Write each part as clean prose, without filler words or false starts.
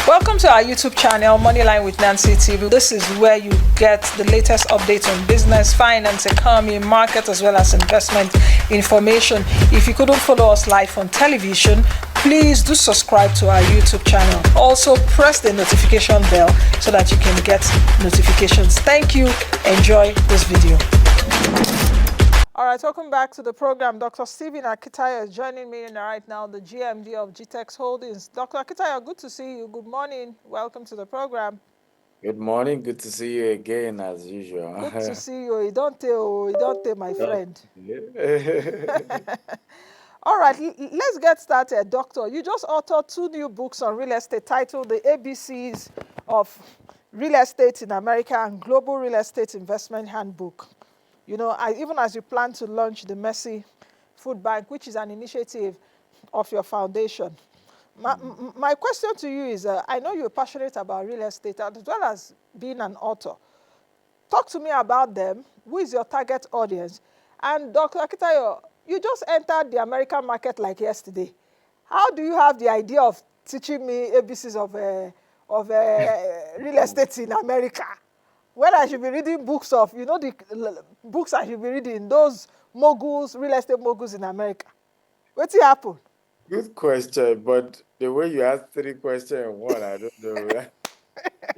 Welcome to our YouTube channel, Moneyline with Nancy TV. This is where you get the latest updates on business, finance, economy, market, as well as investment information. If you couldn't follow us live on television, please do subscribe to our YouTube channel. Also, press the notification bell so that you can get notifications. Thank you. Enjoy this video. All right, welcome back to the program. Dr. Stephen Akintayo is joining me right now, the GMD of Gtext Holdings. Dr. Akintayo, good to see you. Good morning. Welcome to the program. Good morning. Good to see you again, as usual. Good to see you. You don't tell my friend. All right, let's get started, Doctor. You just authored 2 new books on real estate titled The ABCs of Real Estate in America and Global Real Estate Investment Handbook. You know, even as you plan to launch the Mercy Food Bank, which is an initiative of your foundation. My question to you is, I know you're passionate about real estate as well as being an author. Talk to me about them. Who is your target audience? And Dr. Akintayo, you just entered the American market like yesterday. How do you have the idea of teaching me ABCs of real estate in America? When I should be reading books of, the books I should be reading, those moguls, real estate moguls in America. What's happen? Good question, but the way you asked 3 questions in one, I don't know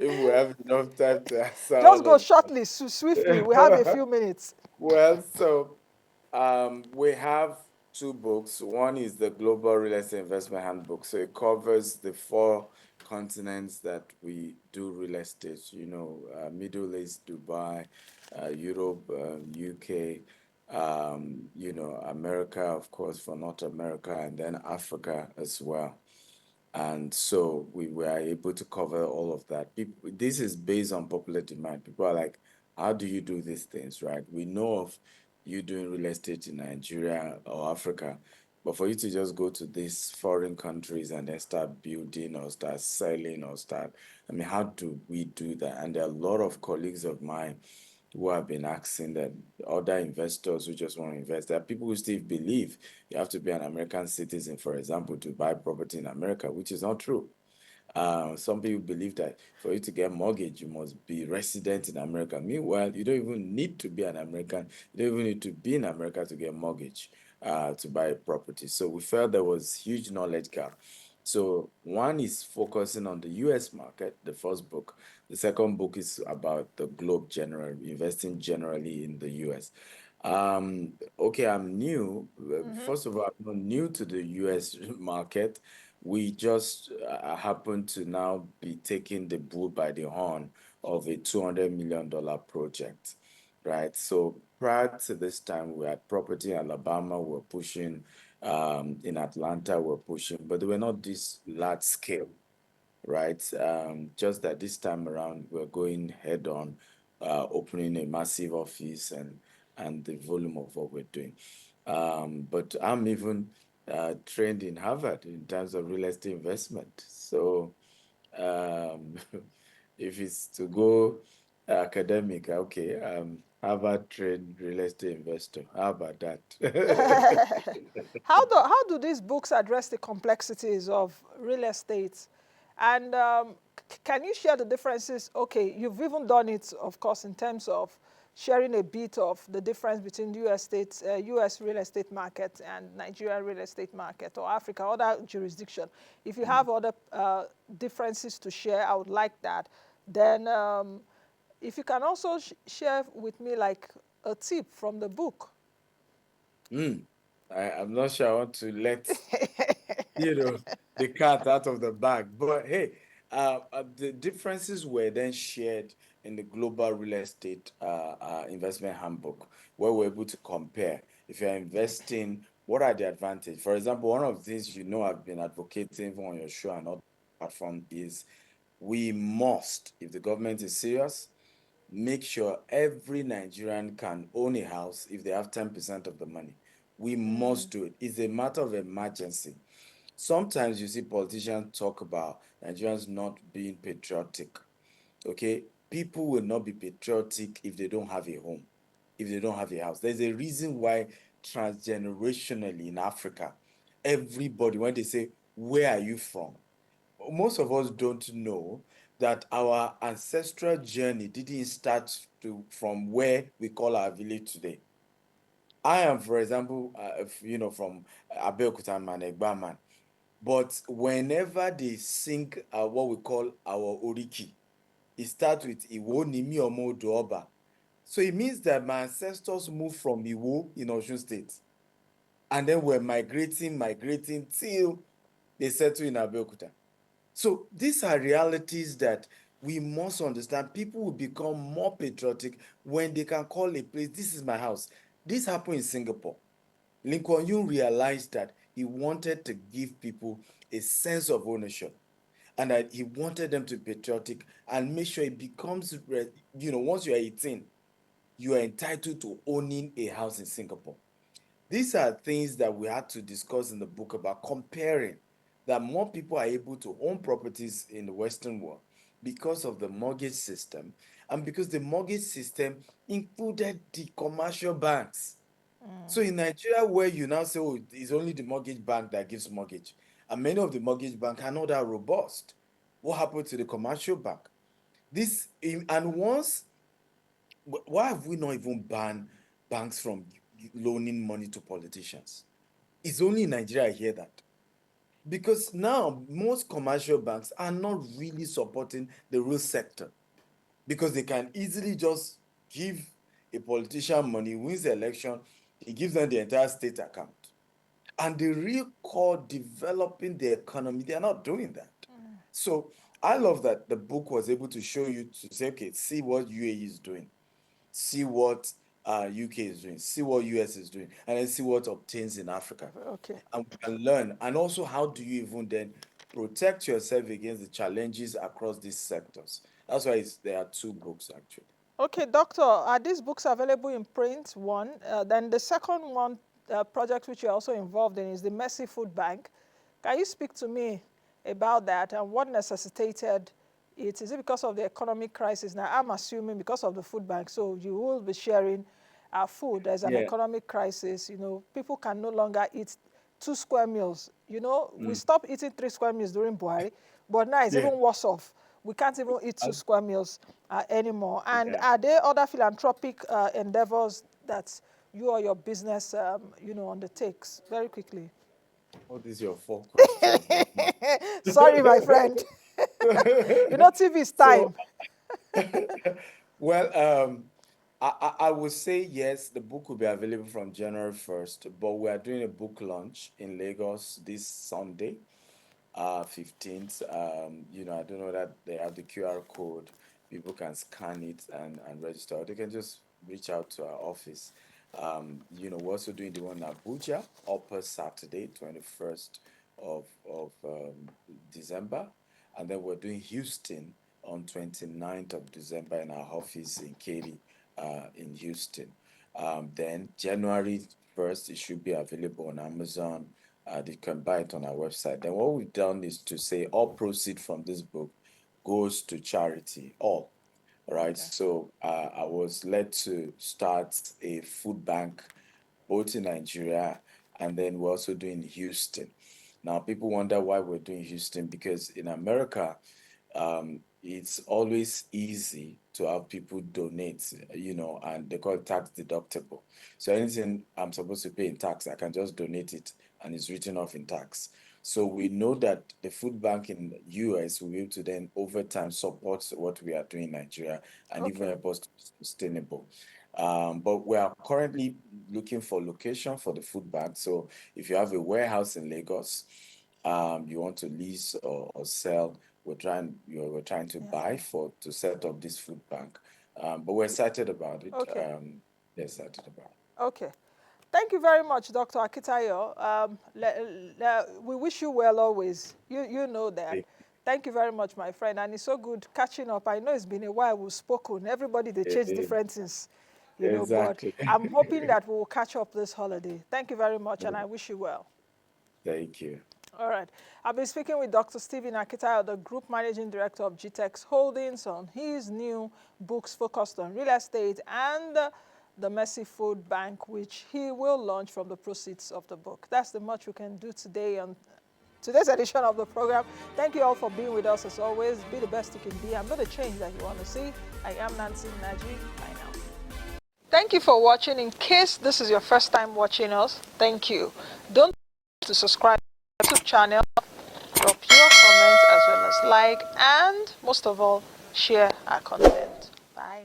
if we have enough time to answer Just all go of shortly, swiftly. We have a them. few minutes. Well, so we have 2 books. One is the Global Real Estate Investment Handbook. So it covers the 4 continents that we do real estate, Middle East, Dubai, Europe, UK, America, of course, for North America, and then Africa as well. And so we were able to cover all of that. This is based on popular demand. People are like, how do you do these things, right? We know of you doing real estate in Nigeria or Africa, but for you to just go to these foreign countries and then start building or start selling or how do we do that? And there are a lot of colleagues of mine who have been asking that other investors who just want to invest. There are people who still believe you have to be an American citizen, for example, to buy property in America, which is not true. Some people believe that for you to get mortgage, you must be resident in America. Meanwhile, you don't even need to be an American. You don't even need to be in America to get mortgage to buy a property. So we felt there was huge knowledge gap. So one is focusing on the US market, the first book. The second book is about the globe generally, investing generally in the US. Okay, I'm new. First of all, I'm not new to the US market. We just happen to now be taking the bull by the horn of a $200 million project, right? So prior to this time, we had property in Alabama, we're pushing, in Atlanta, we're pushing, but they were not this large scale, right? Just that this time around, we're going head on, opening a massive office and the volume of what we're doing. But I'm even trained in Harvard in terms of real estate investment. So if it's to go academic, okay, Harvard trained real estate investor. How about that? How do these books address the complexities of real estate? And can you share the differences? Okay, you've even done it, of course, in terms of sharing a bit of the difference between U.S. real estate market and Nigerian real estate market, or Africa, other jurisdiction. If you have other differences to share, I would like that. Then if you can also share with me like a tip from the book. I'm not sure I want to let the cat out of the bag. But hey, the differences were then shared in the Global Real Estate Investment Handbook, where we're able to compare. If you're investing, what are the advantages? For example, one of the things I've been advocating on your show and other platform is we must, if the government is serious, make sure every Nigerian can own a house if they have 10% of the money. We must do it. It's a matter of emergency. Sometimes you see politicians talk about Nigerians not being patriotic. Okay? People will not be patriotic if they don't have a home, if they don't have a house. There's a reason why transgenerationally in Africa, everybody, when they say, where are you from? most of us don't know that our ancestral journey didn't start from where we call our village today. I am, for example, from Abeokuta man, Egba man. But whenever they sing what we call our oriki, it starts with Iwo Nimi Omo Odoba. So it means that my ancestors moved from Iwo in Osun State, and then were migrating till they settle in Abeokuta. So these are realities that we must understand. People will become more patriotic when they can call a place, this is my house. This happened in Singapore. Lincoln Young realized that he wanted to give people a sense of ownership, and that he wanted them to be patriotic and make sure it becomes, once you're 18, you are entitled to owning a house in Singapore. These are things that we had to discuss in the book about comparing that more people are able to own properties in the Western world because of the mortgage system and because the mortgage system included the commercial banks. So in Nigeria, where you now say, oh, it's only the mortgage bank that gives mortgage, and many of the mortgage banks are not that robust. What happened to the commercial bank? And once, why have we not even banned banks from loaning money to politicians? It's only in Nigeria I hear that. Because now most commercial banks are not really supporting the real sector because they can easily just give a politician money, wins the election, he gives them the entire state account. And the real core developing the economy, they are not doing that. So I love that the book was able to show you to say, okay, see what UAE is doing, see what UK is doing, see what US is doing, and then see what obtains in Africa. Okay. And we can learn. And also, how do you even then protect yourself against the challenges across these sectors? That's why there are two books actually. Okay, doctor, are these books available in print? One. Then the second one, project which you're also involved in, is the Mercy Food Bank. Can you speak to me about that and what necessitated it? Is it because of the economic crisis? Now, I'm assuming because of the food bank, so you will be sharing food. There's an Yeah. economic crisis. People can no longer eat 2 square meals. We Mm. stopped eating 3 square meals during Buhari, but now it's Yeah. even worse off. We can't even eat two And- square meals anymore. And yeah. are there other philanthropic endeavors that you or your business, undertakes? Very quickly. What is your four questions now? Sorry, my friend. TV is So, time. well, I would say yes, the book will be available from January 1st, but we are doing a book launch in Lagos this Sunday, 15th. I don't know that they have the QR code. People can scan it and register. Or they can just reach out to our office. We're also doing the one in Abuja, Upper Saturday, 21st of December. And then we're doing Houston on 29th of December in our office in Katy, in Houston. Then January 1st, it should be available on Amazon. They can buy it on our website. Then what we've done is to say all proceeds from this book goes to charity, all. Right. Okay. So I was led to start a food bank both in Nigeria and then we're also doing Houston. Now, people wonder why we're doing Houston because in America, it's always easy to have people donate, and they call it tax deductible. So anything I'm supposed to pay in tax, I can just donate it and it's written off in tax. So we know that the food bank in the US will be able to then over time support what we are doing in Nigeria and even Okay. help us to be sustainable. But we are currently looking for location for the food bank. So if you have a warehouse in Lagos, you want to lease or sell, we're trying to buy to set up this food bank. But we're excited about it. Okay. We're excited about it. Okay. Thank you very much, Dr. Akintayo. We wish you well always. You know that. Thank Thank you very much, my friend. And it's so good catching up. I know it's been a while we've spoken. Everybody, they change you. different things, but Exactly. I'm hoping that we will catch up this holiday. Thank you very much, and I wish you well. Thank you. All right. I've been speaking with Dr. Stephen Akintayo, the Group Managing Director of GTEX Holdings, on his new books focused on real estate and the Mercy Food Bank, which he will launch from the proceeds of the book. That's the much we can do today on today's edition of the program. Thank you all for being with us as always. Be the best you can be and be the change that you want to see. I am Nancy Naji. Bye now. Thank you for watching. In case this is your first time watching us, thank you. Don't forget to subscribe to the channel, drop your comments as well as like, and most of all, share our content. Bye.